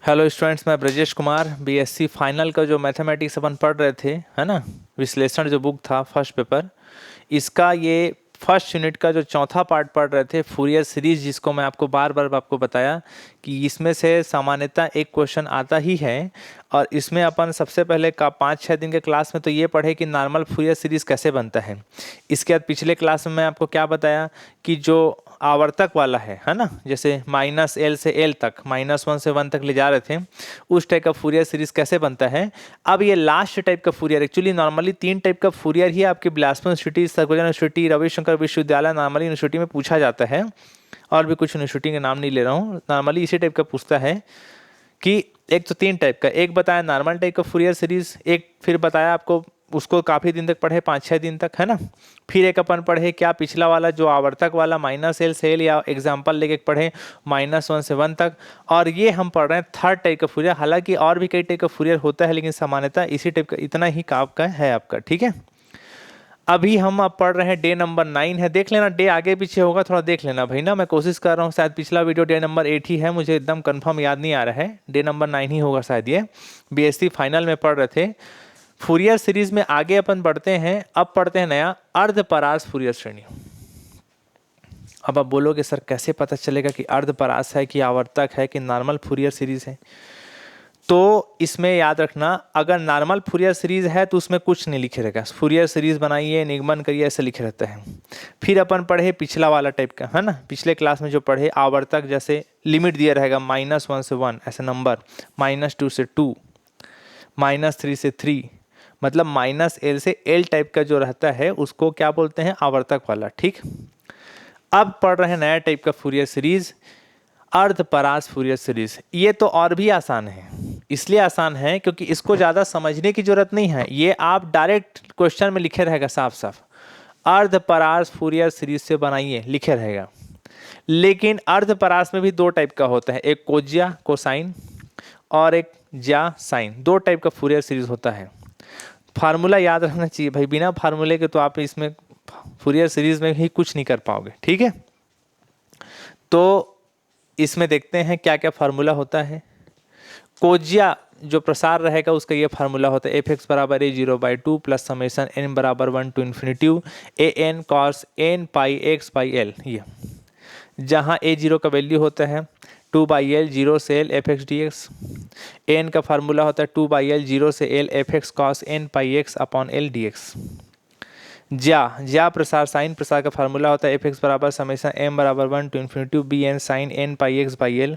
Hello students, मैं Brajesh Kumar. BSc final का जो मैथमेटिक्स अपन पढ़ रहे थे, है ना, विश्लेषण जो बुक था फर्स्ट पेपर, इसका ये फर्स्ट यूनिट का जो चौथा पार्ट पढ़ रहे थे, फूरियर सीरीज, जिसको मैं आपको बार बार आपको बताया कि इसमें से सामान्यतः एक क्वेश्चन आता ही है। और इसमें अपन सबसे पहले का 5-6 दिन के क्लास में तो ये पढ़े कि नॉर्मल फूरियर सीरीज कैसे बनता है। इसके बाद पिछले क्लास में मैं आपको क्या बताया कि जो आवर्तक वाला है ना, जैसे -L से L तक, -1 से 1 तक ले जा रहे थे, उस टाइप का फूरियर सीरीज कैसे बनता है। अब ये लास्ट टाइप का फूरियर, एक्चुअली नॉर्मली 3 टाइप का फूरियर ही आपके बिलासपुर यूनिवर्सिटी, सरगुजा यूनिवर्सिटी, रविशंकर विश्वविद्यालय, नॉर्मली यूनिवर्सिटी में पूछा जाता है। और भी कुछ यूनिवर्सिटी के नाम नहीं ले रहा हूँ, नॉर्मली इसी टाइप का पूछता है कि एक तो 3 टाइप का, एक बताया नॉर्मल टाइप का फूरियर सीरीज, एक फिर बताया आपको उसको काफ़ी दिन तक पढ़े, 5-6 दिन तक, है ना। फिर एक अपन पढ़े क्या पिछला वाला जो आवर्तक वाला -L से L, या एग्जाम्पल लेके पढ़े -1 से 1 तक। और ये हम पढ़ रहे हैं थर्ड टाइप का फूरियर, हालांकि और भी कई टाइप का फूरियर होता है, लेकिन सामान्यतः इसी टाइप का इतना ही काम का है आपका, ठीक है। अभी हम अब पढ़ रहे हैं डे नंबर 9 है। देख लेना डे आगे पीछे होगा, थोड़ा देख लेना भाई ना। मैं कोशिश कर रहा हूँ, शायद पिछला वीडियो डे नंबर 8 ही है, मुझे एकदम कंफर्म याद नहीं आ रहा है। डे नंबर 9 ही होगा शायद। ये बीएससी फाइनल में पढ़ रहे थे फूरियर सीरीज में। आगे अपन बढ़ते हैं, अब पढ़ते हैं नया अर्धपरास फूरियर श्रेणी। अब आप बोलोगे सर कैसे पता चलेगा कि अर्धपरास है कि आवर्तक है कि नॉर्मल फूरियर सीरीज है। तो इसमें याद रखना, अगर नॉर्मल फूरियर सीरीज है तो उसमें कुछ नहीं लिखे रहेगा, फूरियर सीरीज बनाइए, निगमन करिए, ऐसे लिखे रहता है। फिर अपन पढ़े पिछला वाला टाइप का, है ना, पिछले क्लास में जो पढ़े आवर्तक, जैसे लिमिट दिया रहेगा -1 से 1 ऐसे नंबर, -2 से 2, -3 से 3, मतलब -L से L टाइप का जो रहता है उसको क्या बोलते हैं, आवर्तक वाला, ठीक। अब पढ़ रहे हैं नया टाइप का फूरियर सीरीज, अर्धपरास फूरियर सीरीज। ये तो और भी आसान है, इसलिए आसान है क्योंकि इसको ज़्यादा समझने की जरूरत नहीं है, ये आप डायरेक्ट क्वेश्चन में लिखे रहेगा साफ साफ, अर्धपरास फूरियर सीरीज से बनाइए, लिखे रहेगा। लेकिन अर्धपरास में भी 2 टाइप का होता है, एक कोज्या कोसाइन और एक ज्या साइन, 2 टाइप का फूरियर सीरीज होता है। फार्मूला याद रखना चाहिए भाई, बिना फार्मूले के तो आप इसमें फूरियर सीरीज में ही कुछ नहीं कर पाओगे, ठीक है। तो इसमें देखते हैं क्या क्या फार्मूला होता है। कोज्या जो प्रसार रहेगा उसका ये फार्मूला होता है, f(x) = a0/2 plus summation n = 1 to infinity an cos n pi x by l। ये जहाँ a0 का वैल्यू होता है 2/l 0 से l f(x) dx, n का फार्मूला होता है 2/l 0 से l f(x) cos n pi x upon l dx। ज्या प्रसार साइन प्रसार का फार्मूला होता है f(x) = summation m = 1 to infinity bn sin n pi x by l,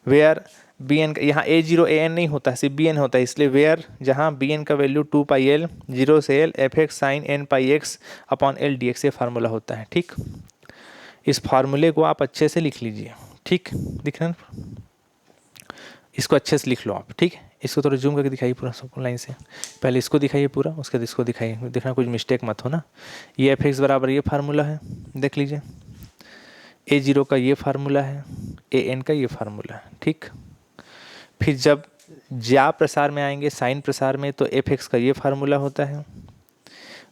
where bn का यहाँ a0 an नहीं होता है, सिर्फ bn होता है, इसलिए वेयर जहाँ bn का वैल्यू 2/l 0 से l f(x) sin n pi x upon l dx ये फार्मूला होता है, ठीक। इस फार्मूले को आप अच्छे से लिख लीजिए, ठीक, दिख रहा है, इसको अच्छे से लिख लो आप, ठीक है। इसको थोड़ा जूम करके दिखाइए पूरा सब लाइन से, पहले इसको दिखाइए पूरा, उसके बाद इसको दिखाइए, देखना कुछ मिस्टेक मत हो ना। ये f(x) बराबर ये फार्मूला है, देख लीजिए, a0 का ये फार्मूला है, an का ये फार्मूला है, ठीक। फिर जब ज्या प्रसार में आएंगे, साइन प्रसार में, तो f(x) का ये फार्मूला होता है,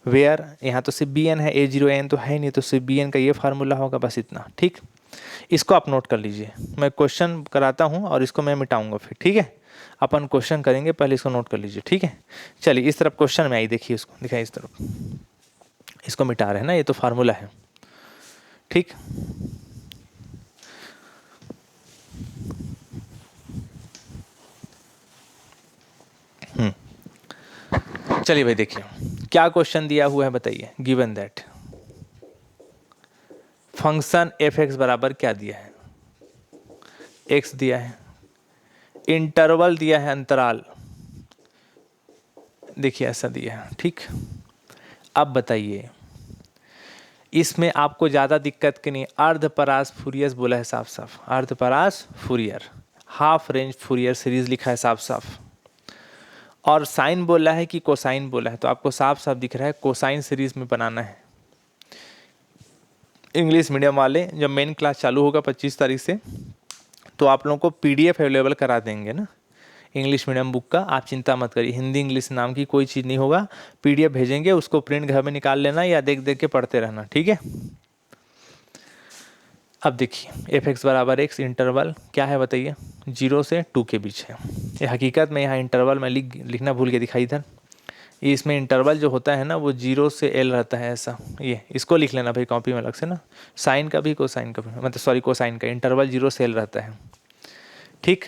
वेयर यहाँ तो सिर्फ bn है, a0 an तो है नहीं, तो सिर्फ bn का ये फार्मूला होगा, बस इतना, ठीक। इसको आप नोट कर लीजिए, मैं क्वेश्चन कराता हूँ और इसको मैं मिटाऊंगा फिर, ठीक है। अपन क्वेश्चन करेंगे, पहले इसको नोट कर लीजिए, ठीक है। चलिए इस तरफ क्वेश्चन में आई, देखिए इसको दिखाइए, इस तरफ, इसको मिटा रहे हैं ना, ये तो फार्मूला है, ठीक। चलिए भाई देखिए क्या क्वेश्चन दिया हुआ है, बताइए। गिवन दैट फंक्शन f(x) बराबर क्या दिया है, x दिया है, इंटरवल दिया है, अंतराल देखिए ऐसा दिया है, ठीक। अब बताइए इसमें आपको ज़्यादा दिक्कत की नहीं, अर्धपरास फूरियर बोला है साफ साफ, अर्धपरास Fourier, half range Fourier series लिखा है साफ साफ, और साइन बोला है कि कोसाइन बोला है, तो आपको साफ साफ दिख रहा है कोसाइन सीरीज में बनाना है। इंग्लिश मीडियम वाले जब मेन क्लास चालू होगा 25 तारीख से, तो आप लोगों को PDF अवेलेबल करा देंगे ना इंग्लिश मीडियम बुक का, आप चिंता मत करिए, हिंदी इंग्लिश नाम की कोई चीज़ नहीं होगा, PDF भेजेंगे, उसको प्रिंट घर में निकाल लेना या देख देख के पढ़ते रहना, ठीक है। अब देखिए एफ एक्स बराबर एक्स इंटरवल क्या है बताइए, 0 से 2 के बीच है। ये हकीकत में यहाँ इंटरवल में लिखना भूल के दिखाई इधर, इसमें इंटरवल जो होता है ना वो 0 से एल रहता है ऐसा। ये इसको लिख लेना भाई कॉपी में अलग से ना, साइन का भी कोसाइन का भी, मतलब सॉरी कोसाइन का इंटरवल 0 से एल रहता है। ठीक,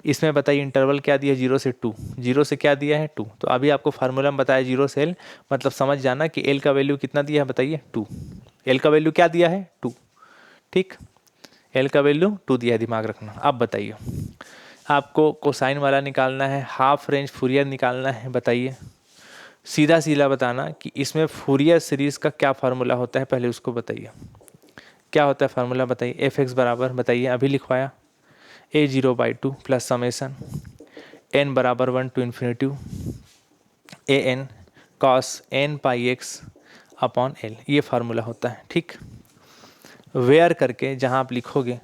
इसमें बताइए इंटरवल क्या दिया, 0 से 2, 0 से क्या दिया है 2, तो अभी आपको फार्मूला में बताया 0 से एल, मतलब समझ जाना कि एल का वैल्यू कितना दिया है बताइए 2, एल का वैल्यू क्या दिया है 2। ठीक, एल का वैल्यू 2 दिया है, दिमाग रखना। अब बताइए आपको कोसाइन वाला निकालना है, हाफ रेंज फूरियर निकालना है। बताइए सीधा सीधा बताना कि इसमें फूरियर सीरीज का क्या फार्मूला होता है, पहले उसको बताइए क्या होता है फार्मूला बताइए। एफ एक्स बराबर बताइए अभी लिखवाया a0/2 प्लस समेसन n बराबर 1 to infinity a n cos n pi x upon l, ये फार्मूला होता है। ठीक, वेयर करके जहाँ आप लिखोगे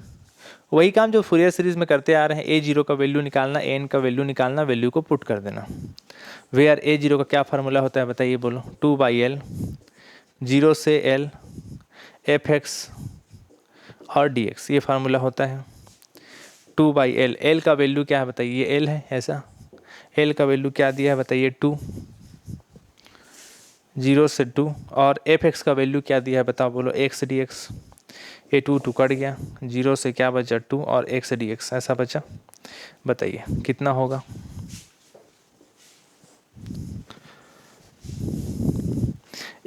वही काम जो फूरियर सीरीज में करते आ रहे हैं, a0 का वैल्यू निकालना, n का वैल्यू निकालना, वैल्यू को पुट कर देना। वेयर a0 का क्या फार्मूला होता है बताइए, बोलो 2/l 0 से l एफ एक्स और dx, ये फार्मूला होता है 2/l। l का वैल्यू क्या है बताइए, ये l है ऐसा, l का वैल्यू क्या दिया है बताइए 2, 0 से 2, और एफ एक्स का वैल्यू क्या दिया है बताओ, बोलो x dx, ये 2 कट गया, 0 से क्या बचा 2 और x dx ऐसा बचा। बताइए कितना होगा,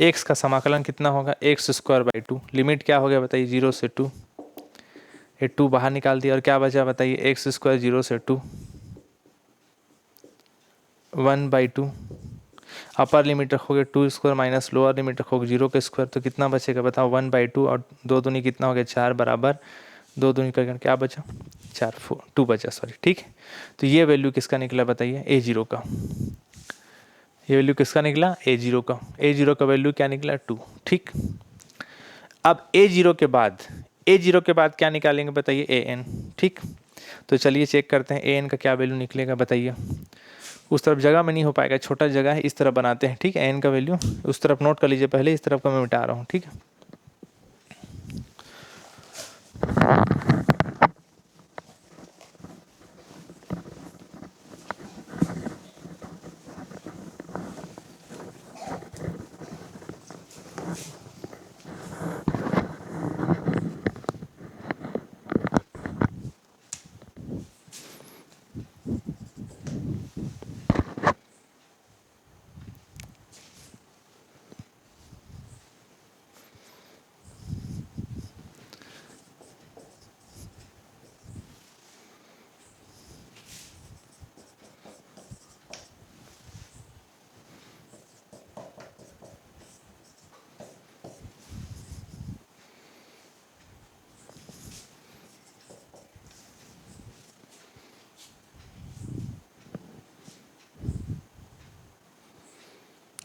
x का समाकलन कितना होगा, x²/2, लिमिट क्या हो गया बताइए 0 से 2, ये 2 बाहर निकाल दिया और क्या बचा बताइए x² 0 से 2 1/2, अपर लिमिट रखोगे 2² माइनस लोअर लिमिट रखोगे 0 के स्क्वायर, तो कितना बचेगा बताओ 1/2, और 2 दूनी कितना हो गया 4 बराबर 2 दूनी करके क्या बचा 4, 2 बचा सॉरी। ठीक है, तो ये वैल्यू किसका निकला बताइए, a0 का, ये वैल्यू किसका निकला a0 का, a0 का वैल्यू क्या निकला 2। ठीक, अब a0 के बाद क्या निकालेंगे बताइए an। ठीक, तो चलिए चेक करते हैं an का क्या वैल्यू निकलेगा बताइए। उस तरफ जगह में नहीं हो पाएगा, छोटा जगह है, इस तरफ बनाते हैं। ठीक है, n का वैल्यू उस तरफ नोट कर लीजिए पहले, इस तरफ का मैं मिटा रहा हूँ। ठीक है,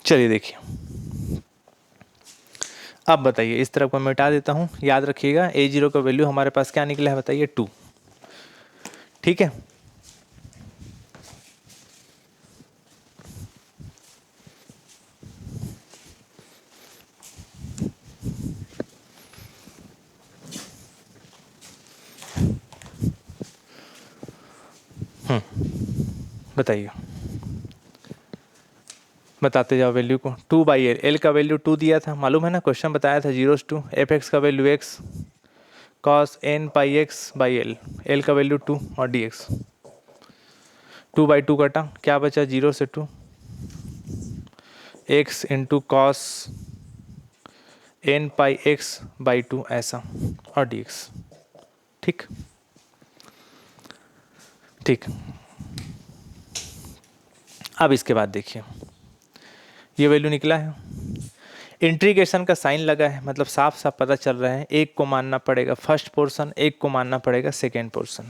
चलिए देखिए अब बताइए, इस तरफ को मिटा देता हूँ, याद रखिएगा a0 का वैल्यू हमारे पास क्या निकला है बताइए 2। ठीक है, बताइए बताते जाओ वैल्यू को, 2/l, l का वैल्यू 2 दिया था, मालूम है ना, क्वेश्चन बताया था 0 से 2, एफ एक्स का value x cos n pi x by L, l का वैल्यू 2 और dx, 2/2 कटा, क्या बचा 0 से 2 x into cos n pi x by 2 ऐसा और dx। ठीक ठीक, अब इसके बाद देखिए ये वैल्यू निकला है, इंटीग्रेशन का साइन लगा है, मतलब साफ साफ पता चल रहा है एक को मानना पड़ेगा फर्स्ट पोर्शन, एक को मानना पड़ेगा सेकेंड पोर्शन।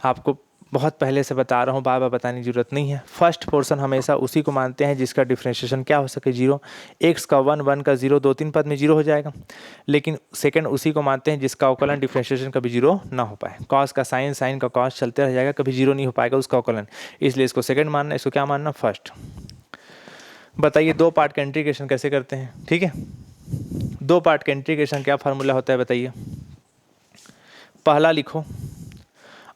आपको बहुत पहले से बता रहा हूँ, बार बार बताने की जरूरत नहीं है। फर्स्ट पोर्शन हमेशा उसी को मानते हैं जिसका डिफ्रेंशिएशन क्या हो सके 0, एक्स का 1, 1 का 0, 2 3 पद में 0 हो जाएगा। लेकिन सेकंड उसी को मानते हैं जिसका अवकलन डिफ्रेंशिएशन कभी 0 ना हो पाए, कॉस का साइन, साइन का कॉस चलते रह जाएगा, कभी 0 नहीं हो पाएगा उसका अवकलन, इसलिए इसको सेकंड मानना, इसको क्या मानना फर्स्ट। बताइए 2 पार्ट का इंटीग्रेशन कैसे करते हैं। ठीक है, 2 पार्ट का इंटीग्रेशन क्या फार्मूला होता है बताइए, पहला लिखो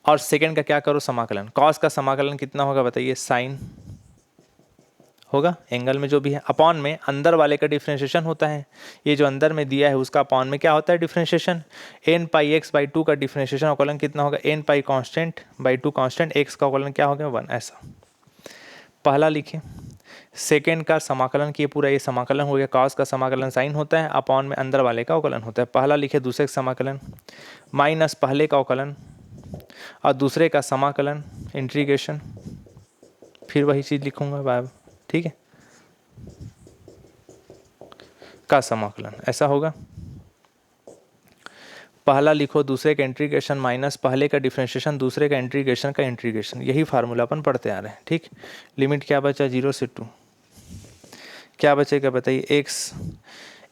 और सेकंड का क्या करो, समाकलन। कॉस का समाकलन कितना होगा बताइए, साइन होगा, एंगल में जो भी है, अपॉन में अंदर वाले का डिफ्रेंशिएशन होता है, ये जो अंदर में दिया है उसका अपॉन में क्या होता है, differentiation. N pi x by two का डिफ्रेंशिएशन अवकलन कितना होगा, n pi constant by two constant, x का अवकलन क्या हो गया, 1। ऐसा पहला लिखे। सेकेंड का समाकलन किए, पूरा ये समाकलन हो गया, कॉस का समाकलन साइन होता है, अपॉन में अंदर वाले का अवकलन होता है। पहला लिखे, दूसरे का समाकलन माइनस पहले का अवकलन और दूसरे का समाकलन इंटीग्रेशन, फिर वही चीज़ लिखूंगा बाय, ठीक है, का समाकलन ऐसा होगा। पहला लिखो, दूसरे का इंटीग्रेशन माइनस पहले का डिफरेंशिएशन, दूसरे का इंटीग्रेशन का इंटीग्रेशन, यही फार्मूला अपन पढ़ते आ रहे हैं, ठीक। लिमिट क्या बचा, 0 से 2, क्या बचेगा बताइए, एक्स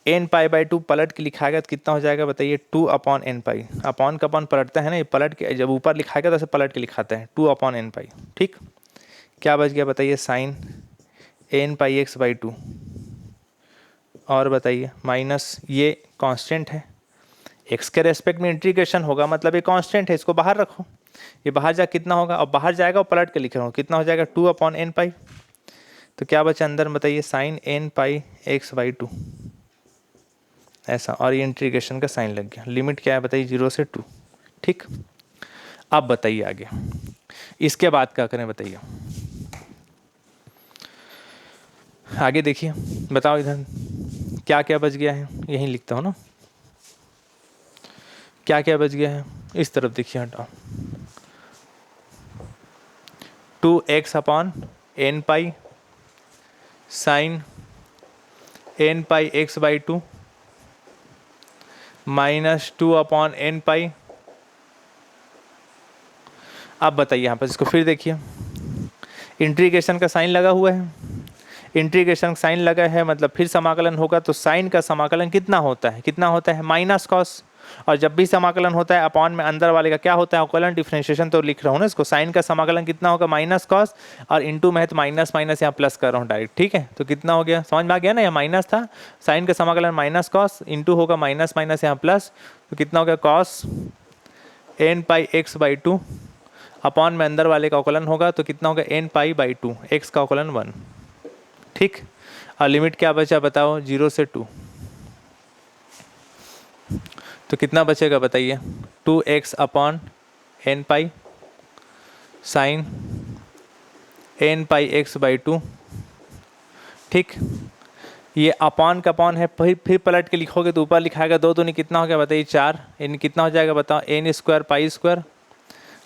एन पाई बाई 2 पलट के लिखाएगा तो कितना हो जाएगा बताइए, 2 अपॉन एन पाई। अपॉन का अपॉन पलटता है ना, ये पलट के जब ऊपर लिखाएगा तो ऐसे पलट के लिखाते हैं, 2 अपॉन एन पाई, ठीक। क्या बच गया बताइए, sine n pi x by 2, और बताइए माइनस ये कांस्टेंट है, एक्स के रेस्पेक्ट में इंटीग्रेशन होगा मतलब ये कांस्टेंट है, इसको बाहर रखो, ये बाहर जा कितना होगा, और बाहर जाएगा और पलट के लिख रहा हूँ, कितना हो जाएगा, 2 अपॉन एन पाई। तो क्या बचा अंदर बताइए, sine n pi x by 2 ऐसा, और ये इंटीग्रेशन का साइन लग गया। लिमिट क्या है बताइए, 0 से 2, ठीक। अब बताइए आगे, इसके बाद क्या करें बताइए, आगे देखिए, बताओ इधर क्या क्या बच गया है, यहीं लिखता हूँ ना, क्या क्या बच गया है, इस तरफ देखिए, हटाओ, 2x upon n pi sine n pi x by 2 minus 2 upon n pi. अब बताइए यहाँ पर इसको फिर देखिए, इंटीग्रेशन का साइन लगा हुआ है, इंटीग्रेशन साइन लगा है मतलब फिर समाकलन होगा, तो साइन का समाकलन कितना होता है, कितना होता है, माइनस कॉस, और जब भी समाकलन होता है अपॉन में अंदर वाले का क्या होता है, अवकलन, डिफरेंशिएशन, तो लिख रहा हूँ ना इसको, साइन का समाकलन कितना होगा, माइनस कॉस, और इंटू में है तो माइनस माइनस यहाँ प्लस कर रहा हूँ डायरेक्ट, ठीक है। तो कितना हो गया, समझ में आ गया ना, यहाँ माइनस था, साइन का समाकलन माइनस कॉस, इंटू होगा माइनस माइनस यहाँ प्लस, तो कितना हो गया, cos n pi x by 2 upon में अंदर वाले का अवकलन होगा, तो कितना होगा, एन पाई बाई 2, एक्स का अवकलन 1, ठीक। और लिमिट क्या बचा बताओ, 0 से 2, तो कितना बचेगा बताइए, 2x upon n pi sine n pi x by 2, ठीक। ये अपॉन का अपॉन है, फिर पलट के लिखोगे तो ऊपर लिखाएगा 2 दूनी कितना हो गया बताइए, 4, इन कितना हो जाएगा बताओ, एन स्क्वायर पाई स्क्वायर,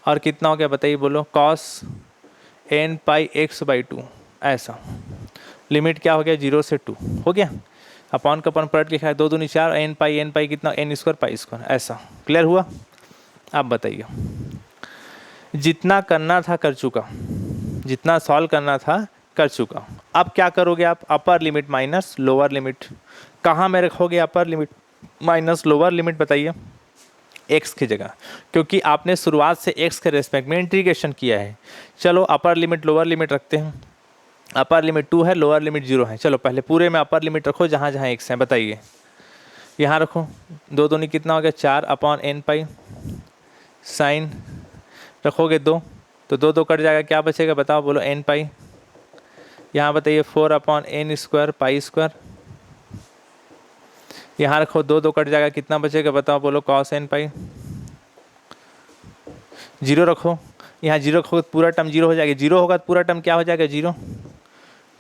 और कितना हो गया बताइए बोलो, cos n pi x by 2 ऐसा। लिमिट क्या हो गया, 0 से 2 हो गया, अपॉन का अपॉन पलट लिखा है, 2 दूनी 4, एन पाई कितना, एन स्क्वायर पाई स्क्वायर ऐसा। क्लियर हुआ। अब बताइए, जितना करना था कर चुका, जितना सॉल्व करना था कर चुका, अब क्या करोगे आप, अपर लिमिट माइनस लोअर लिमिट, कहाँ में रखोगे अपर लिमिट माइनस लोअर लिमिट बताइए, एक्स की जगह, क्योंकि आपने शुरुआत से एक्स के रेस्पेक्ट में इंटीग्रेशन किया है। चलो अपर लिमिट लोअर लिमिट रखते हैं, अपर लिमिट 2 है, लोअर लिमिट 0 है। चलो पहले पूरे में अपर लिमिट रखो जहाँ जहाँ एक्स है, बताइए यहाँ रखो, 2 दूनी कितना हो गया, 4 अपॉन एन पाई साइन रखोगे 2, तो 2 2 कट जाएगा, क्या बचेगा बताओ बोलो, एन पाई। यहाँ बताइए 4 upon n square pi square, यहाँ रखो 2 2 कट जाएगा, कितना बचेगा बताओ बोलो, कॉस एन पाई। 0 रखो, यहाँ 0 रखो तो पूरा टर्म 0 हो जाएगा, 0 होगा तो पूरा टर्म क्या हो जाएगा, 0।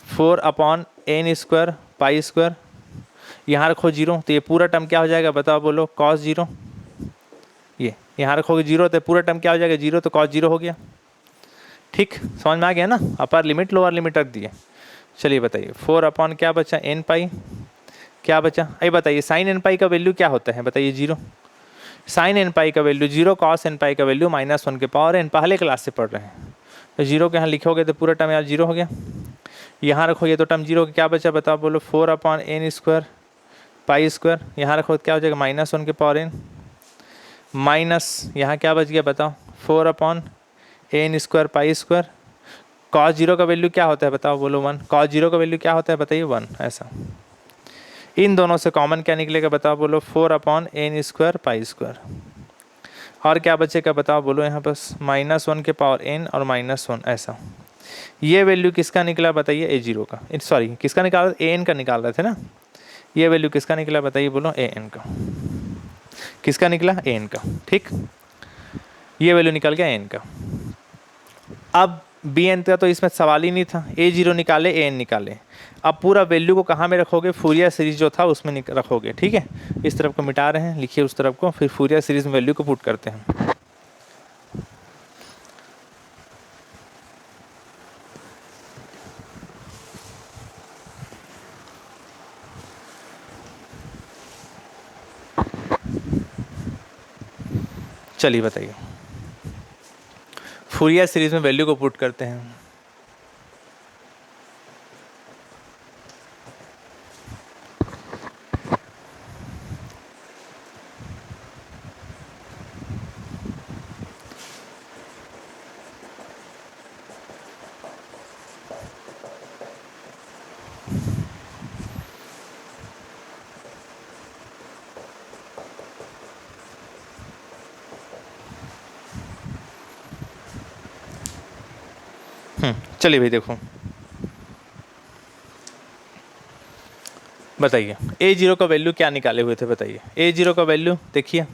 4 upon n square pi square, यहाँ रखो 0 तो ये पूरा टर्म क्या हो जाएगा बताओ बोलो, कॉस 0। ये यहाँ रखोगे 0 तो पूरा टर्म क्या हो जाएगा, 0, तो कॉस 0 हो गया, ठीक। समझ में आ गया ना, अपर लिमिट लोअर लिमिट रख दिए। चलिए बताइए 4 अपॉन क्या बचा, एन पाई, क्या बचा, अरे बताइए साइन एन पाई का वैल्यू क्या होता है बताइए, 0। साइन एन पाई का वैल्यू 0, कॉस एन पाई का वैल्यू -1 के पावर एन, पहले क्लास से पढ़ रहे हैं, तो 0 के यहाँ लिखोगे तो पूरा टर्म यार 0 हो गया। यहाँ रखो ये तो टर्म 0 क्या बचा बताओ बोलो, 4 upon n square pi square, यहाँ रखो तो क्या हो जाएगा, -1 के पावर एन, माइनस यहाँ क्या बच गया बताओ, 4 upon n square pi square, cos 0 का वैल्यू क्या होता है बताओ बोलो, 1, कॉस 0 का वैल्यू क्या होता है बताइए, 1 ऐसा। इन दोनों से कॉमन क्या निकलेगा बताओ बोलो, 4 upon n square pi square, और क्या बचेगा बताओ बोलो यहाँ पर, -1 के पावर n और -1 ऐसा। ये वैल्यू किसका निकला बताइए, A0 का, सॉरी किसका निकाला, an का निकाल रहे थे ना। ये वैल्यू किसका निकला बताइए बोलो, an का। किसका निकला, an का। ठीक, ये वैल्यू निकल गया n का। अब bn का तो इसमें सवाल ही नहीं था, A0 निकाले an निकाले। अब पूरा वैल्यू को कहाँ में रखोगे, फूरियर सीरीज जो था उसमें रखोगे। ठीक है, इस तरफ को मिटा रहे हैं, लिखिए उस तरफ को, फिर फूरियर सीरीज में वैल्यू को पुट करते हैं। चलिए बताइए, फूरियर सीरीज में वैल्यू को पुट करते हैं। चलिए भाई देखो, बताइए A0 का वैल्यू क्या निकाले हुए थे बताइए। A0 का वैल्यू देखिए,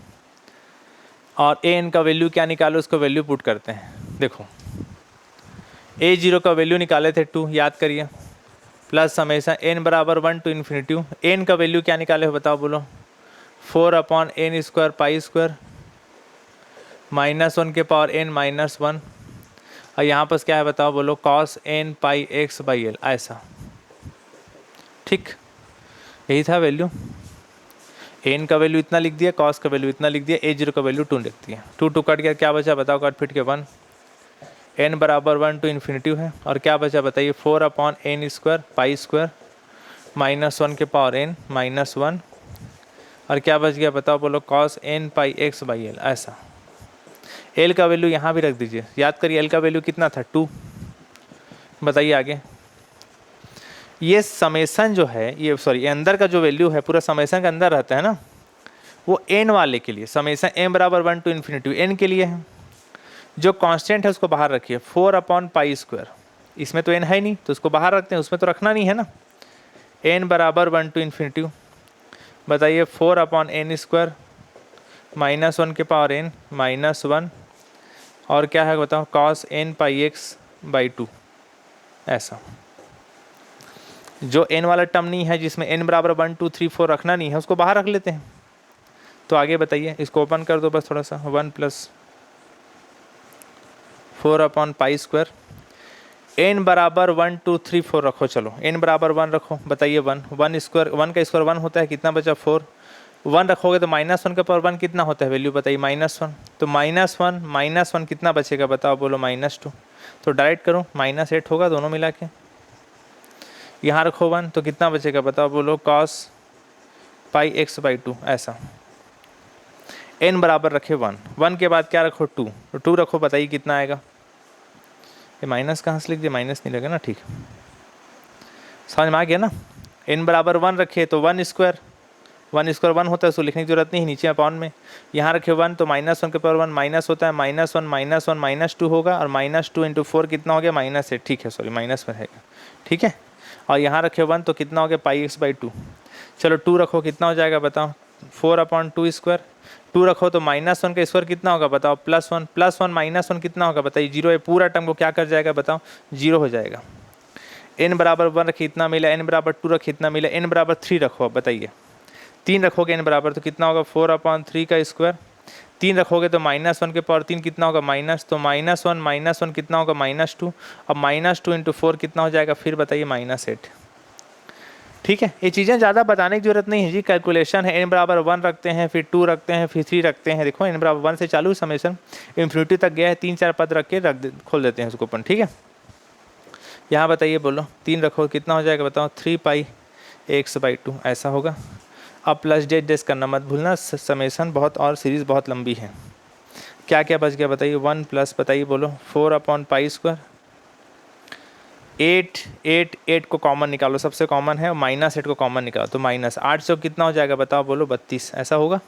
और an का वैल्यू क्या निकालो, उसको वैल्यू पुट करते हैं। देखो A0 का वैल्यू निकाले थे 2, याद करिए, प्लस हमेशा n बराबर 1 टू इन्फिनिटी। n का वैल्यू क्या निकाले हो बताओ बोलो, 4/n² पाई स्क्वायर, -1 के पावर n -1, और यहाँ पर क्या है बताओ बोलो, cos n पाई x/l ऐसा। ठीक, यही था वैल्यू। n का वैल्यू इतना लिख दिया, cos का वैल्यू इतना लिख दिया, A0 का वैल्यू 2 लिख दिया। 2 कट गया, क्या बचा बताओ, कट फिट के 1, n बराबर 1 टू इन्फिनिटी है, और क्या बचा बताइए, 4/n² पाई स्क्वायर, -1 के पावर n -1, और क्या बच गया बताओ बोलो, cos n पाई x/l ऐसा। l का वैल्यू यहाँ भी रख दीजिए, याद करिए l का वैल्यू कितना था, 2। बताइए आगे, ये समेसन जो है, ये सॉरी अंदर का जो वैल्यू है पूरा समेसन के अंदर रहता है ना, वो n वाले के लिए, समेसन m बराबर 1 टू इन्फिनिटी n के लिए है। जो कांस्टेंट है उसको बाहर रखिए, 4/π²। इसमें तो n है नहीं तो उसको बाहर रखते हैं, उसमें तो रखना नहीं है ना। n बराबर 1 टू इन्फिनिटी, बताइए 4/n² -1 के पावर n -1, और क्या है बताओ, cos n पाई x/2 ऐसा। जो n वाला टर्म नहीं है, जिसमें n बराबर 1 2 3 4 रखना नहीं है, उसको बाहर रख लेते हैं। तो आगे बताइए, इसको ओपन कर दो बस थोड़ा सा, 1 + 4/π², n बराबर 1 2 3 4 रखो, चलो n बराबर 1 रखो, बताइए 1 का स्क्वायर 1 होता है, कितना बचा 4, 1 रखोगे तो -1 का पावर 1 कितना होता है वैल्यू बताइए, -1, तो -1 कितना बचेगा बताओ बोलो, -2। तो डायरेक्ट करो, -8 होगा दोनों मिला के। यहाँ रखो 1 तो कितना बचेगा बताओ बोलो, cos πx/2 ऐसा। n बराबर रखे 1 के बाद क्या रखो 2, तो 2 रखो, बताइए कितना आएगा। ये माइनस कहाँ से लिख दिया, माइनस नहीं लगा ना, ठीक समझ में आ गया ना। n बराबर 1 रखे तो 1² 1 होता है, उसको लिखने की जरूरत नहीं, नीचे अपॉन में। यहाँ रखे 1 तो -1 के पावर 1 माइनस होता है, -1 -1 -2 होगा, और -2 × 4 कितना हो गया, -8। ठीक है, सॉरी माइनस में रहेगा, ठीक है। और यहाँ रखे 1 तो कितना हो गया, πx/2। चलो 2 रखो, कितना हो जाएगा बताओ, 4/2²। 2 रखो तो -1 का स्क्वायर कितना होगा बताओ, +1 -1 कितना होगा बताइए, 0 है, पूरा टर्म को क्या कर जाएगा बताओ, 0 हो जाएगा। n बराबर 1 रखिए, इतना मिला, n बराबर 2 रखिए, इतना मिला, n बराबर 3 रखो, अब बताइए 3 रखोगे n बराबर तो कितना होगा, 4/3 का स्क्वायर। 3 रखोगे तो -1 के पावर 3 कितना होगा, माइनस, तो -1 कितना होगा, -2। अब -2 × 4 कितना हो जाएगा, फिर बताइए -8। ठीक है, ये चीज़ें ज़्यादा बताने की जरूरत नहीं है जी, कैलकुलेशन है। n बराबर 1 रखते हैं, फिर 2 रखते हैं, फिर 3 रखते हैं। देखो n बराबर 1 से चालू समेशन इन्फिनिटी तक गया है, 3-4 पद रख के खोल देते हैं उसको अपन, ठीक है। यहाँ बताइए बोलो, 3 रखो कितना हो जाएगा बताओ, 3πx/2 ऐसा होगा। अब प्लस डेस करना मत भूलना, समेशन बहुत और सीरीज़ बहुत लंबी है। क्या क्या बच गया बताइए, 1 प्लस बताइए बोलो 4/π²। 8 को कॉमन निकालो, सबसे कॉमन है, -8 को कॉमन निकालो तो -8 से कितना हो जाएगा बताओ बोलो, 32 ऐसा होगा।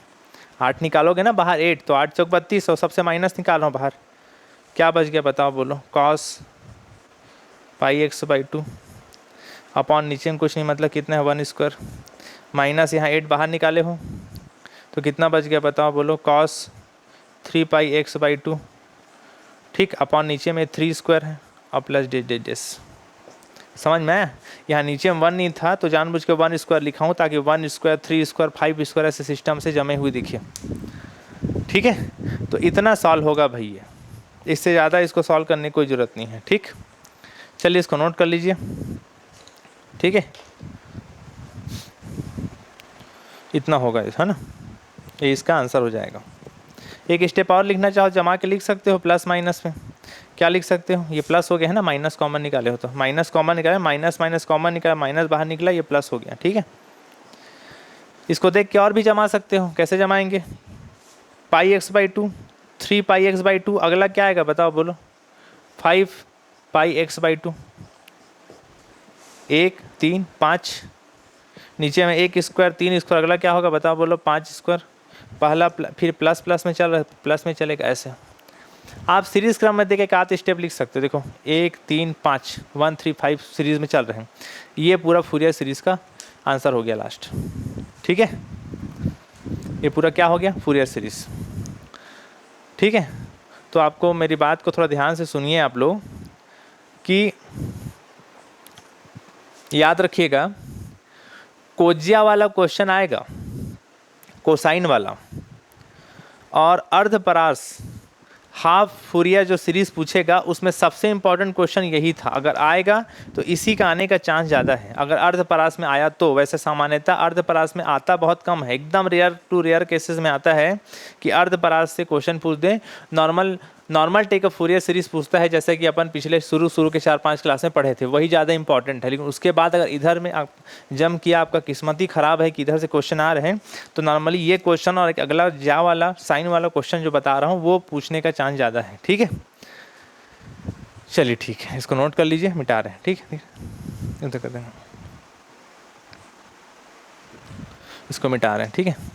8 निकालोगे ना बाहर 8, तो 8 चौक 32 और सबसे माइनस निकाल रहा हूँ बाहर, क्या बच गया बताओ बोलो, cos pi x by 2 upon नीचे में कुछ नहीं मतलब कितना है 1 स्क्वायर माइनस यहाँ 8 बाहर निकाले हो तो कितना बच गया बताओ बोलो, कॉस 3 पाई एक्स बाई 2, ठीक, अपॉन नीचे में 3 स्क्वायर है और प्लस डेस। समझ में आया? यहाँ नीचे में 1 नहीं था तो जानबूझ के 1 स्क्वायर लिखा हूँ ताकि 1 स्क्वायर 3 स्क्वायर 5 स्क्वायर ऐसे सिस्टम से जमे हुए दिखे। ठीक है, तो इतना सॉल्व होगा भैया, इससे ज़्यादा इसको सॉल्व करने की कोई ज़रूरत नहीं है। ठीक, चलिए इसको नोट कर लीजिए। ठीक है, इतना होगा है ना, ये इसका आंसर हो जाएगा। एक स्टेप और लिखना चाहो जमा के लिख सकते हो प्लस माइनस में, क्या लिख सकते हो, ये प्लस हो गया है ना, माइनस कॉमन निकाले हो तो माइनस कॉमन निकाले, माइनस माइनस कॉमन निकाला, माइनस बाहर निकला, ये प्लस हो गया। ठीक है, इसको देख के और भी जमा सकते हो, कैसे जमाएंगे, pi x by 2 3 pi x by 2, अगला क्या आएगा बताओ बोलो, 5 पाई एक्स बाई 2, 1 3 5, नीचे में 1 स्क्वायर 3 स्क्वायर, अगला क्या होगा बताओ बोलो, 5 स्क्वायर, पहला फिर प्लस प्लस में चल रहा है, प्लस में चलेगा ऐसे। आप सीरीज़ क्रम में देख एक आध स्टेप लिख सकते हो, देखो 1 3 5 1 3 5 सीरीज़ में चल रहे हैं, ये पूरा फूरियर सीरीज़ का आंसर हो गया लास्ट। ठीक है, ये पूरा क्या हो गया, फूरियर सीरीज़। ठीक है, तो आपको मेरी बात को थोड़ा ध्यान से सुनिए आप लोग कि याद रखिएगा, कोज्या वाला क्वेश्चन आएगा, कोसाइन वाला, और अर्धपरास हाफ फूरियर जो सीरीज़ पूछेगा उसमें सबसे इम्पॉर्टेंट क्वेश्चन यही था। अगर आएगा तो इसी का आने का चांस ज़्यादा है, अगर अर्धपरास में आया तो। वैसे सामान्यतः अर्धपरास में आता बहुत कम है, एकदम रेयर टू रेयर केसेस में आता है कि अर्धपरास से क्वेश्चन पूछ दें। Normal take a Fourier series पूछता है, जैसे कि अपन पिछले शुरू के 4-5 क्लास में पढ़े थे, वही ज़्यादा इंपॉर्टेंट है। लेकिन उसके बाद अगर इधर में आप जम किया, आपका किस्मत ही ख़राब है कि इधर से क्वेश्चन आ रहे हैं, तो नॉर्मली ये क्वेश्चन और एक अगला जा वाला साइन वाला क्वेश्चन जो बता रहा हूँ वो पूछने का चांस ज़्यादा है। ठीक है, चलिए ठीक है, इसको नोट कर लीजिए, मिटा रहे हैं। ठीक है, इधर कर देंगे, इसको मिटा रहे हैं। ठीक है,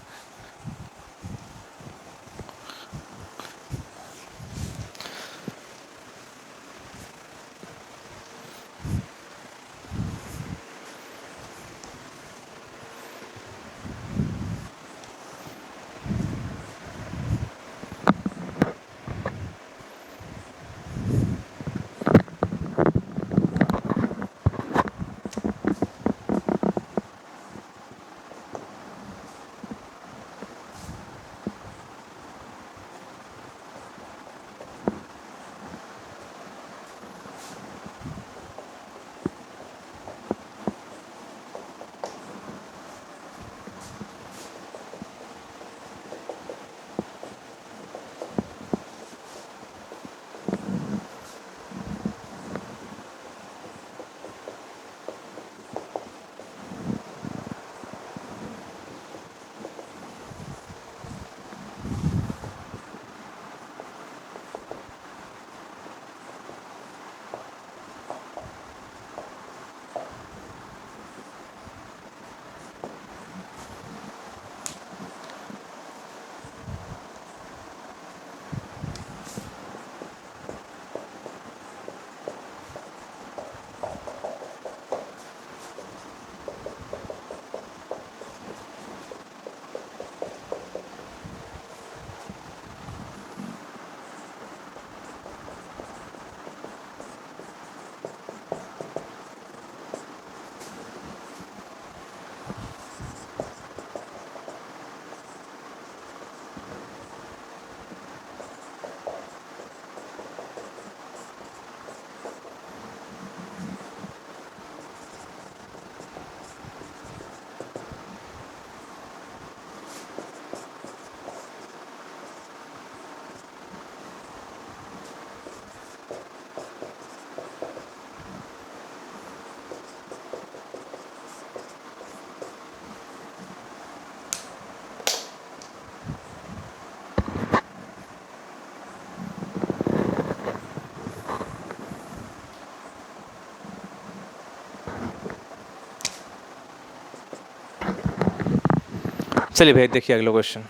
चलिए भैया देखिए अगला क्वेश्चन।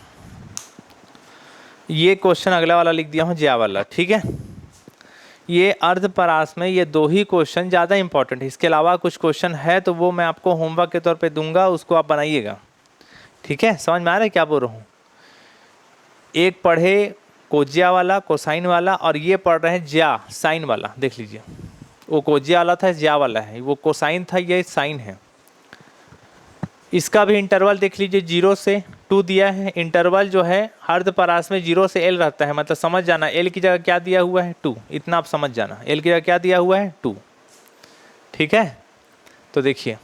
ये क्वेश्चन अगला वाला लिख दिया हूँ ज्या वाला, ठीक है। ये अर्धपरास में ये दो ही क्वेश्चन ज़्यादा इंपॉर्टेंट है, इसके अलावा कुछ क्वेश्चन है तो वो मैं आपको होमवर्क के तौर पे दूंगा, उसको आप बनाइएगा, ठीक है। समझ में आ रहा है क्या बोल रहा हूँ। एक पढ़े कोज्या वाला कोसाइन वाला, और ये पढ़ रहे हैं ज्या साइन वाला। देख लीजिए, वो कोज्या वाला था, ज्या वाला है, वो कोसाइन था, ये साइन है। इसका भी इंटरवल देख लीजिए, 0 से 2 दिया है। इंटरवल जो है अर्धपरास में 0 से L रहता है, मतलब समझ जाना L की जगह क्या दिया हुआ है 2, इतना आप समझ जाना, L की जगह क्या दिया हुआ है 2, ठीक है। तो देखिए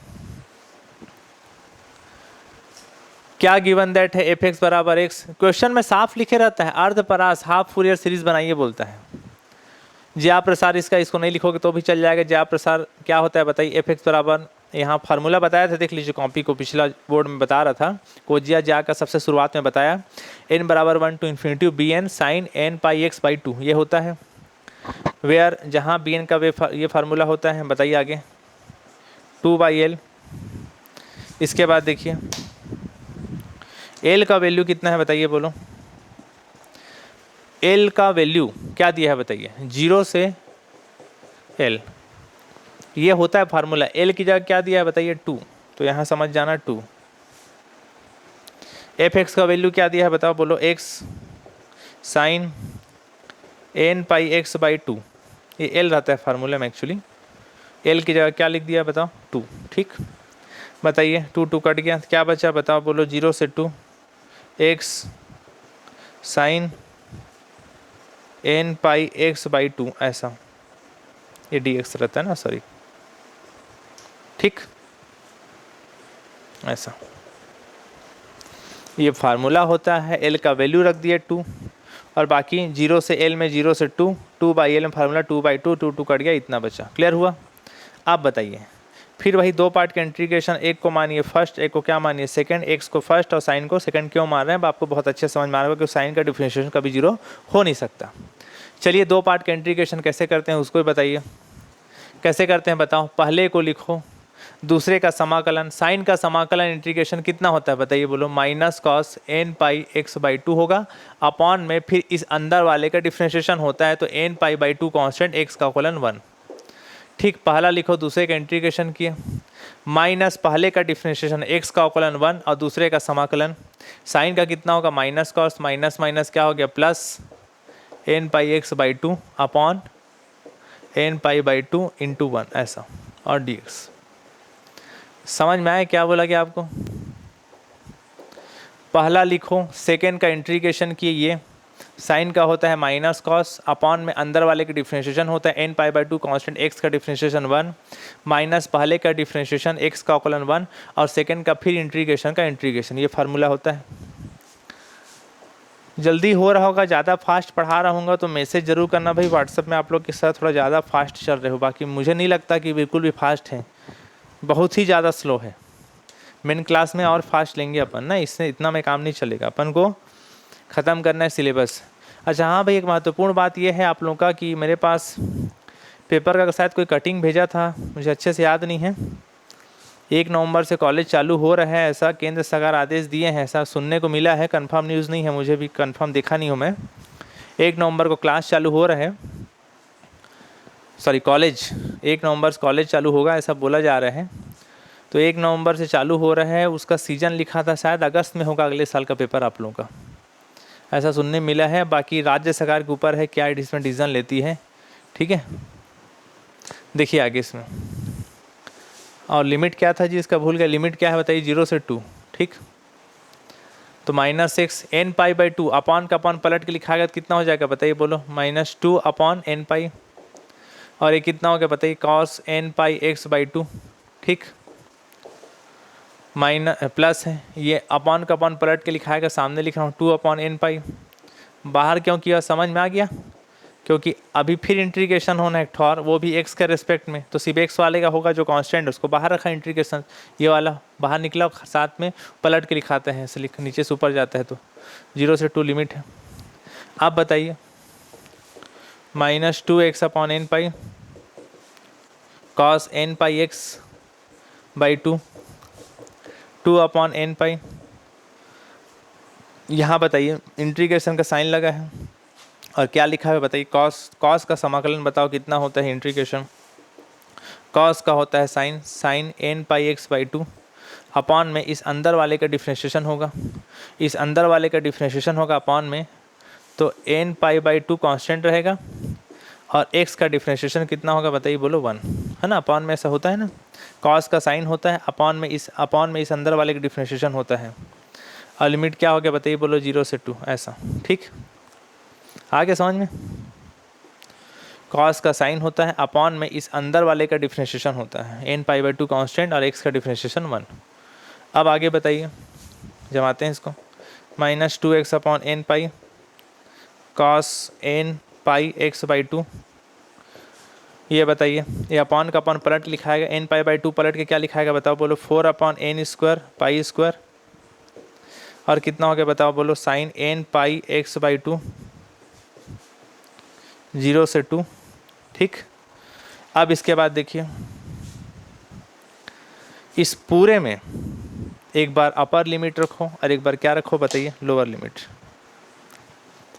क्या गिवन दैट है एफ एक्स बराबर एक्स, क्वेश्चन में साफ लिखे रहता है अर्धपरास हाफ फूरियर सीरीज बनाइए बोलता है। ज्या प्रसार इसको नहीं लिखोगे तो भी चल जाएगा। ज्या प्रसार क्या होता है बताइए, एफ एक्स बराबर, यहाँ फार्मूला बताया था, देख लीजिए कॉपी को, पिछला बोर्ड में बता रहा था, कोज्या ज्या का सबसे शुरुआत में बताया, n बराबर 1 to infinity b n sine n pi x by 2 ये होता है। वेयर जहाँ बी एन का ये फार्मूला होता है, बताइए आगे 2/L। इसके बाद देखिए L का वैल्यू कितना है बताइए, बोलो L का वैल्यू क्या दिया है बताइए, 0 से L, ये होता है फार्मूला। L की जगह क्या दिया है बताइए 2, तो यहाँ समझ जाना 2। एफ एक्स का वैल्यू क्या दिया है बताओ, बोलो x sine n pi x by 2, ये L रहता है फार्मूला में एक्चुअली। L की जगह क्या लिख दिया बताओ 2, ठीक। बताइए 2 कट गया, क्या बचा बताओ, बोलो 0 से 2 x sine n pi x by 2, ऐसा ये dx रहता है ना, सॉरी, ठीक, ऐसा ये फार्मूला होता है। L का वैल्यू रख दिया 2, और बाकी 0 से L में 0 से 2, 2/L में फार्मूला 2/2, 2 कट गया, इतना बचा। क्लियर हुआ। आप बताइए फिर वही दो पार्ट का इंटीग्रेशन, एक को मानिए फर्स्ट, एक को क्या मानिए सेकंड, एक्स को फर्स्ट और साइन को सेकंड क्यों मान रहे हैं, आपको बहुत अच्छे समझ में आ रहा होगा कि साइन का डिफरेंशिएशन कभी 0 हो नहीं सकता। चलिए दो पार्ट का इंटीग्रेशन कैसे करते हैं उसको बताइए, कैसे करते हैं बताओ। पहले को लिखो, दूसरे का समाकलन, साइन का समाकलन इंटीग्रेशन कितना होता है बताइए, बोलो minus cos n pi x by 2 होगा, अपॉन में फिर इस अंदर वाले का डिफरेंशिएशन होता है तो n pi by 2 constant, x का कोलन 1, ठीक। पहला लिखो, दूसरे का इंटीग्रेशन किए, माइनस पहले का डिफरेंशिएशन x का कोलन 1 और दूसरे का समाकलन, साइन का कितना होगा माइनस कॉस, माइनस माइनस क्या हो गया plus n pi x by 2 upon n pi by 2 into 1, ऐसा, और dx। समझ में आया क्या बोला गया आपको। पहला लिखो, सेकेंड का इंटीग्रेशन किए, ये साइन का होता है माइनस कॉस, अपॉन में अंदर वाले का डिफरेंशिएशन होता है n pi by 2 constant, x का डिफरेंशिएशन 1 माइनस पहले का डिफरेंशिएशन x का कोलन 1 और सेकेंड का फिर इंटीग्रेशन का इंटीग्रेशन, ये फार्मूला होता है। जल्दी हो रहा होगा, ज़्यादा फास्ट पढ़ा रहा हूँ तो मैसेज जरूर करना भाई, व्हाट्सएप में आप लोग के साथ थोड़ा ज़्यादा फास्ट चल रहे हो, बाकी मुझे नहीं लगता कि बिल्कुल भी फास्ट है, बहुत ही ज़्यादा स्लो है। मेन क्लास में और फास्ट लेंगे अपन ना, इससे इतना में काम नहीं चलेगा, अपन को ख़त्म करना है सिलेबस। अच्छा हाँ भाई, एक महत्वपूर्ण बात यह है आप लोगों का कि मेरे पास पेपर का शायद कोई कटिंग भेजा था, मुझे अच्छे से याद नहीं है। 1 नवंबर से कॉलेज चालू हो रहा है, ऐसा केंद्र सरकार आदेश दिए हैं, ऐसा सुनने को मिला है, कंफर्म न्यूज़ नहीं है, मुझे भी कंफर्म देखा नहीं हूँ मैं। 1 नवंबर को क्लास चालू हो रहा है, सॉरी कॉलेज, 1 नवंबर से कॉलेज चालू होगा ऐसा बोला जा रहा है। तो 1 नवंबर से चालू हो रहा है, उसका सीजन लिखा था, शायद अगस्त में होगा अगले साल का पेपर आप लोगों का, ऐसा सुनने मिला है। बाकी राज्य सरकार के ऊपर है क्या इसमें डिसीजन लेती है, ठीक है। देखिए आगे इसमें, और लिमिट क्या था जी इसका भूल गया, लिमिट क्या है बताइए 0 से 2, ठीक। तो minus x n pi by 2 upon का अपॉन पलट के लिखा गया तो कितना हो जाएगा बताइए, बोलो -2 अपॉन n पाई, और ये कितना हो गया बताइए cos n pi x by 2, ठीक। माइनस प्लस है, ये अपॉन का अपॉन पलट के लिखा है, सामने लिख रहा हूँ 2 अपॉन n पाई, बाहर क्यों किया समझ में आ गया, क्योंकि अभी फिर इंटीग्रेशन होना है एक ठौर, वो भी x के रिस्पेक्ट में, तो सिर्फ x वाले का होगा जो कांस्टेंट, उसको बाहर रखा इंटीग्रेशन, ये वाला बाहर निकला, साथ में पलट के लिखाते हैं, ऐसे लिख नीचे से ऊपर जाता है, तो 0 से 2 लिमिट है। आप बताइए -2x upon n pi cos n pi x by 2 2 upon n पाई यहाँ बताइए इंटीग्रेशन का साइन लगा है और क्या लिखा है बताइए, कॉस का समाकलन बताओ कितना होता है इंटीग्रेशन। कॉस का होता है sine n pi x by two upon में इस अंदर वाले का डिफ्रेंशिएशन होगा, इस अंदर वाले का डिफ्रेंशिएशन होगा अपॉन में, तो n pi by two constant रहेगा और x का डिफ्रेंशिएशन कितना होगा बताइए, बोलो 1, है ना। अपॉन में ऐसा होता है ना, कॉस का साइन होता है, अपॉन में इस अंदर वाले का डिफ्रेंशिएशन होता है, और लिमिट क्या हो गया बताइए, बोलो 0 से 2 ऐसा। ठीक, आगे समझ में। कॉस का साइन होता है, अपॉन में इस अंदर वाले का डिफ्रेंशिएशन होता है, n pi by two constant और x का डिफ्रेंशिएशन 1। अब आगे बताइए, जमाते हैं इसको, -2x upon n pi cos n pi x by two, ये बताइए, ये अपॉन का अपॉन पलट लिखाएगा, एन पाई बाई टू पलट के क्या लिखाएगा बताओ, बोलो 4 upon n square pi square, और कितना हो गया बताओ, बोलो sine n pi x by two 0 से 2। ठीक, अब इसके बाद देखिए, इस पूरे में एक बार अपर लिमिट रखो और एक बार क्या रखो बताइए, लोअर लिमिट।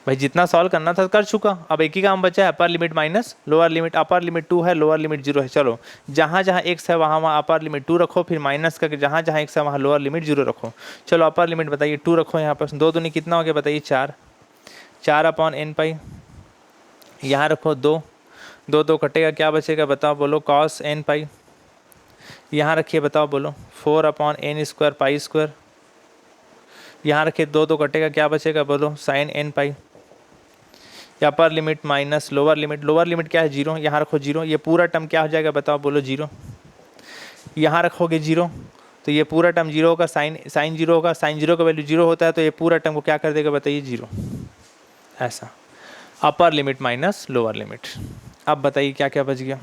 भाई जितना सॉल्व करना था कर चुका, अब एक ही काम बचा है, अपर limit minus lower limit. Upper limit 2 है, लोअर लिमिट 0 है। चलो जहाँ जहाँ x है वहाँ वहाँ अपर लिमिट 2 रखो, फिर माइनस करके जहाँ जहाँ x है वहाँ लोअर लिमिट 0 रखो। चलो अपर लिमिट बताइए 2 रखो, यहाँ पर 2 दूनी कितना हो गया बताइए, 4 अपॉन एन पाई, यहाँ रखो 2 2 कटेगा, क्या बचेगा बताओ, बोलो कॉस एन पाई, यहाँ रखिए बताओ, बोलो 4 upon n square pi square, यहाँ रखिए 2 कटेगा, क्या बचेगा बोलो sine n pi. Upper limit minus lower limit क्या है 0, यहाँ रखो 0, ये पूरा टर्म क्या हो जाएगा बताओ, बोलो 0, यहाँ रखोगे 0 तो ये पूरा टर्म 0 होगा, साइन 0 होगा, साइन 0 का वैल्यू 0 होता है, तो ये पूरा टर्म को क्या कर देगा बताइए 0, ऐसा। अपर लिमिट माइनस लोअर लिमिट। अब बताइए क्या क्या बच गया।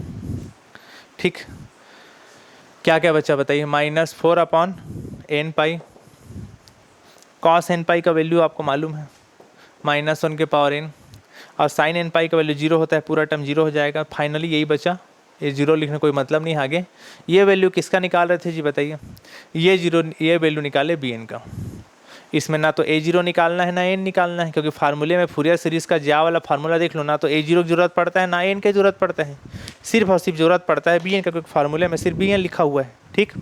ठीक, क्या क्या बचा बताइए, -4 upon n pi, cos n पाई का वैल्यू आपको मालूम है -1 के पावर n, और साइन एन पाई का वैल्यू 0 होता है, पूरा टर्म 0 हो जाएगा। फाइनली यही बचा, ये 0 लिखने कोई मतलब नहीं आगे। ये वैल्यू किसका निकाल रहे थे जी बताइए, ये वैल्यू निकाले बी एन का। इसमें ना तो a0 निकालना है ना n निकालना है, क्योंकि फार्मूले में फूरियर सीरीज़ का ज्या वाला फार्मूला देख लो, ना तो a0 की जरूरत पड़ता है ना n की जरूरत पड़ता है, सिर्फ और सिर्फ जरूरत पड़ता है bn का, क्योंकि फार्मूले में सिर्फ bn लिखा हुआ है। ठीक,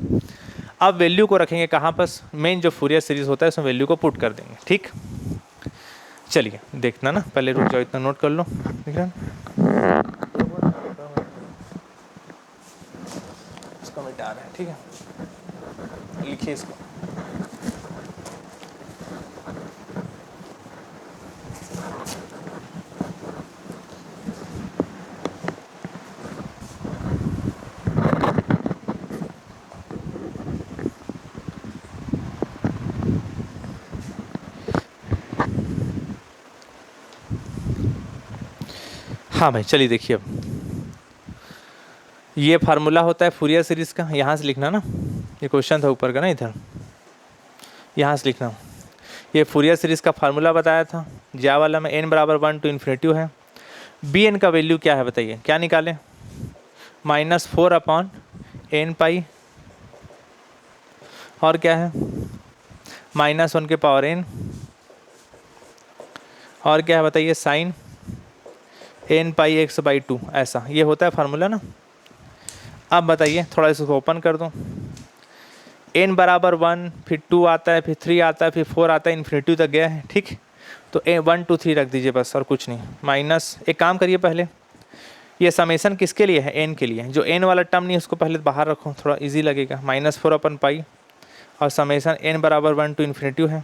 अब वैल्यू को रखेंगे कहाँ पर, मेन जो फूरियर सीरीज़ होता है उसमें वैल्यू को पुट कर देंगे। ठीक, चलिए देखना ना, पहले रुक जाओ, इतना नोट कर लो, ठीक है। इसको मिटा रहे हैं, ठीक है, लिखिए इसको। हाँ भाई चलिए देखिए, अब ये फार्मूला होता है फूरियर सीरीज़ का, यहाँ से लिखना ना, ये क्वेश्चन था ऊपर का ना, इधर यहाँ से लिखना। ये फूरियर सीरीज़ का फार्मूला बताया था, ज्या वाला में n बराबर 1 to इन्फिनिटी है। बी एन का वैल्यू क्या है बताइए, क्या निकालें, -4 अपॉन एन पाई, और क्या है -1 के पावर n, और क्या है बताइए sine n pi x by 2, ऐसा ये होता है फार्मूला ना। अब बताइए, थोड़ा इसको ओपन कर दो, n बराबर 1, फिर 2 आता है, फिर 3 आता है, फिर 4 आता है, इन्फिनिटी तक गया है। ठीक, तो 1 2 3 रख दीजिए बस, और कुछ नहीं। माइनस, एक काम करिए, पहले ये समेसन किसके लिए है, n के लिए। जो n वाला टर्म नहीं उसको पहले बाहर रखो, थोड़ा इजी लगेगा। -4 अपन पाई, और समेसन n बराबर 1 to इन्फिनिटी है,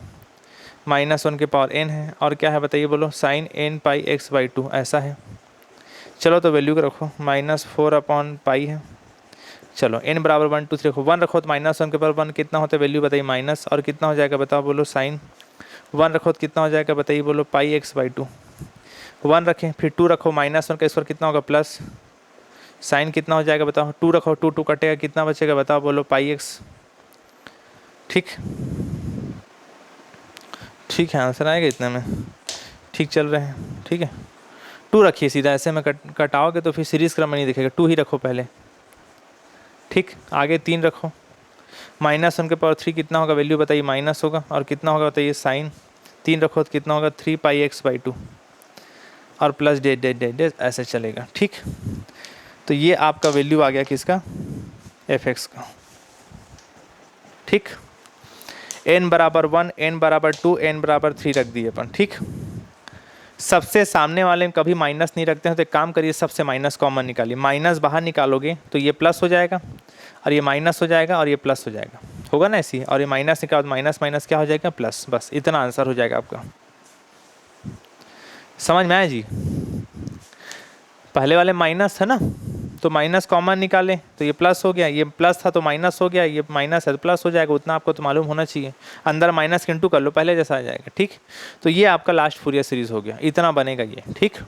-1 के पावर n है, और क्या है बताइए, बोलो sine n pi x by 2, ऐसा है। चलो तो वैल्यू को रखो, -4 अपॉन पाई है, चलो n बराबर 1 2 3 रखो, 1 रखो तो -1 के पावर 1 कितना होता है वैल्यू बताइए, माइनस, और कितना हो जाएगा बताओ, बोलो साइन 1 रखो तो कितना हो जाएगा बताइए, बोलो पाई एक्स बाई 2। 1 रखें, फिर 2 रखो, -1 का स्क्वायर कितना होगा, प्लस साइन कितना हो जाएगा बताओ, 2 रखो, 2 2 कटेगा, कितना बचेगा बताओ, बोलो पाई एक्स। ठीक, ठीक है, आंसर आएगा इतने में, ठीक चल रहे हैं। ठीक है, 2 रखिए सीधा, ऐसे में कटाओगे तो फिर सीरीज़ क्रम में नहीं दिखेगा, 2 ही रखो पहले। ठीक, आगे 3 रखो, -1 के पावर 3 कितना होगा वैल्यू बताइए, माइनस होगा, और कितना होगा बताइए साइन 3 रखो तो कितना होगा 3πx/2 और plus dot dot dot dot ऐसे चलेगा। ठीक, तो ये आपका वैल्यू आ गया किसका, f(x) का। ठीक, n बराबर 1, n बराबर 2, n बराबर 3 रख दिए अपन। ठीक, सबसे सामने वाले में कभी माइनस नहीं रखते हैं, तो एक काम करिए सबसे माइनस कॉमन निकालिए। माइनस बाहर निकालोगे तो ये प्लस हो जाएगा और ये माइनस हो जाएगा और ये प्लस हो जाएगा, होगा ना ऐसी, और ये माइनस निकालो, माइनस माइनस क्या हो जाएगा, प्लस। बस इतना आंसर हो जाएगा आपका। समझ में आया जी? पहले वाले माइनस है ना, तो माइनस कॉमन निकालें तो ये प्लस हो गया, ये प्लस था तो माइनस हो गया, ये माइनस है तो प्लस हो जाएगा, उतना आपको तो मालूम होना चाहिए। अंदर माइनस इंटू कर लो, पहले जैसा आ जाएगा। ठीक, तो ये आपका लास्ट फूरियर सीरीज हो गया, इतना बनेगा ये। ठीक,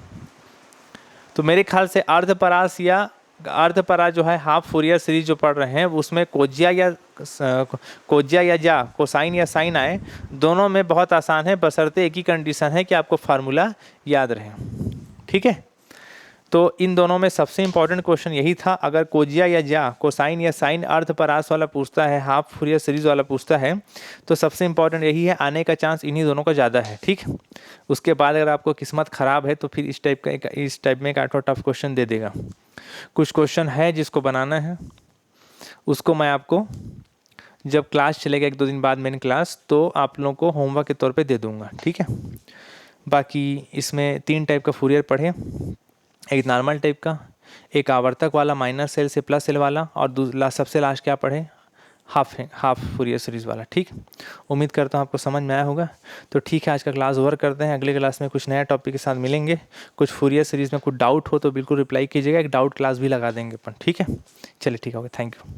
तो मेरे ख्याल से अर्धपरास या अर्धपरास जो है हाफ फूरियर सीरीज जो पढ़ रहे हैं उसमें कोज्या या जा कोसाइन या साइन आए, दोनों में बहुत आसान है, बशर्ते एक ही कंडीशन है कि आपको फार्मूला याद रहे। ठीक है, तो इन दोनों में सबसे इंपॉर्टेंट क्वेश्चन यही था। अगर कोजिया या जा कोसाइन या साइन अर्धपरास वाला पूछता है, हाफ फूरियर सीरीज वाला पूछता है, तो सबसे इंपॉर्टेंट यही है, आने का चांस इन्हीं दोनों का ज़्यादा है। ठीक, उसके बाद अगर आपको किस्मत ख़राब है तो फिर इस टाइप में एक आठ टफ क्वेश्चन दे देगा। कुछ क्वेश्चन है जिसको बनाना है, उसको मैं आपको जब क्लास चलेगा 1-2 दिन बाद मेन क्लास, तो आप लोगों को होमवर्क के तौर पे दे दूंगा। ठीक है, बाकी इसमें 3 टाइप का फूरियर पढ़े, एक नॉर्मल टाइप का, एक आवर्तक वाला माइनस एल से प्लस एल वाला, और सबसे लास्ट क्या पढ़े, हाफ फूरियर सीरीज वाला। ठीक, उम्मीद करता हूँ आपको समझ में आया होगा। तो ठीक है, आज का क्लास ओवर करते हैं, अगले क्लास में कुछ नया टॉपिक के साथ मिलेंगे। कुछ फूरियर सीरीज में कुछ डाउट हो तो बिल्कुल रिप्लाई कीजिएगा, एक डाउट क्लास भी लगा देंगे अपन। ठीक है, चलिए ठीक है, ओके, थैंक यू।